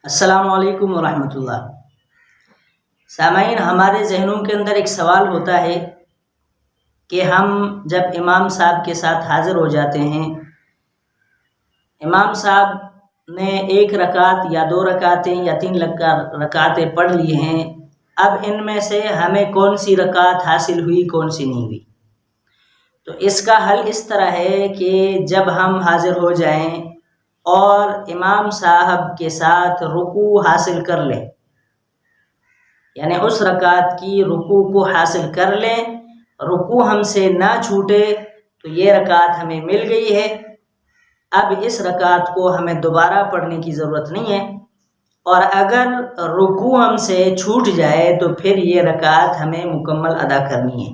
السلام علیکم ورحمۃ اللہ۔ سامعین، ہمارے ذہنوں کے اندر ایک سوال ہوتا ہے کہ ہم جب امام صاحب کے ساتھ حاضر ہو جاتے ہیں، امام صاحب نے 1 رکعت یا 2 رکعتیں یا 3 رکعتیں پڑھ لی ہیں، اب ان میں سے ہمیں کون سی رکعت حاصل ہوئی، کون سی نہیں ہوئی؟ تو اس کا حل اس طرح ہے کہ جب ہم حاضر ہو جائیں اور امام صاحب کے ساتھ رکوع حاصل کر لیں، یعنی اس رکعت کی رکوع کو حاصل کر لیں، رکوع ہم سے نہ چھوٹے، تو یہ رکعت ہمیں مل گئی ہے۔ اب اس رکعت کو ہمیں دوبارہ پڑھنے کی ضرورت نہیں ہے، اور اگر رکوع ہم سے چھوٹ جائے تو پھر یہ رکعت ہمیں مکمل ادا کرنی ہے۔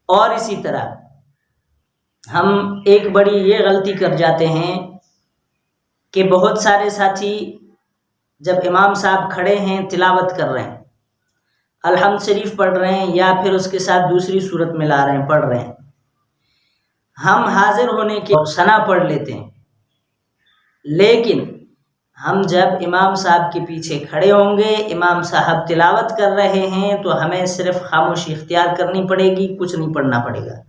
اور اسی طرح ہم ایک بڑی یہ غلطی کر جاتے ہیں کہ بہت سارے ساتھی جب امام صاحب کھڑے ہیں، تلاوت کر رہے ہیں، الحمد شریف پڑھ رہے ہیں یا پھر اس کے ساتھ دوسری صورت ملا رہے ہیں، پڑھ رہے ہیں، ہم حاضر ہونے کے ثنا پڑھ لیتے ہیں، لیکن ہم جب امام صاحب کے پیچھے کھڑے ہوں گے، امام صاحب تلاوت کر رہے ہیں، تو ہمیں صرف خاموشی اختیار کرنی پڑے گی، کچھ نہیں پڑھنا پڑے گا۔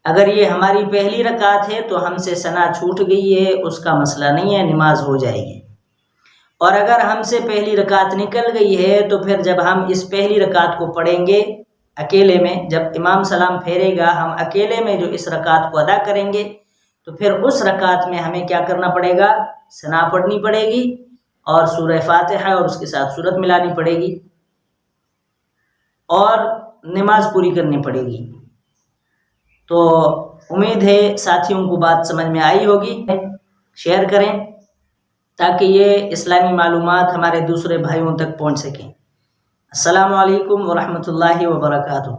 اگر یہ ہماری پہلی رکعت ہے تو ہم سے ثنا چھوٹ گئی ہے، اس کا مسئلہ نہیں ہے، نماز ہو جائے گی۔ اور اگر ہم سے پہلی رکعت نکل گئی ہے تو پھر جب ہم اس پہلی رکعت کو پڑھیں گے اکیلے میں، جب امام سلام پھیرے گا، ہم اکیلے میں جو اس رکعت کو ادا کریں گے، تو پھر اس رکعت میں ہمیں کیا کرنا پڑے گا؟ ثنا پڑھنی پڑے گی اور سورہ فاتحہ اور اس کے ساتھ سورت ملانی پڑے گی اور نماز پوری کرنی پڑے گی۔ تو امید ہے ساتھیوں کو بات سمجھ میں آئی ہوگی۔ شیئر کریں تاکہ یہ اسلامی معلومات ہمارے دوسرے بھائیوں تک پہنچ سکیں۔ السلام علیکم ورحمۃ اللہ وبرکاتہ۔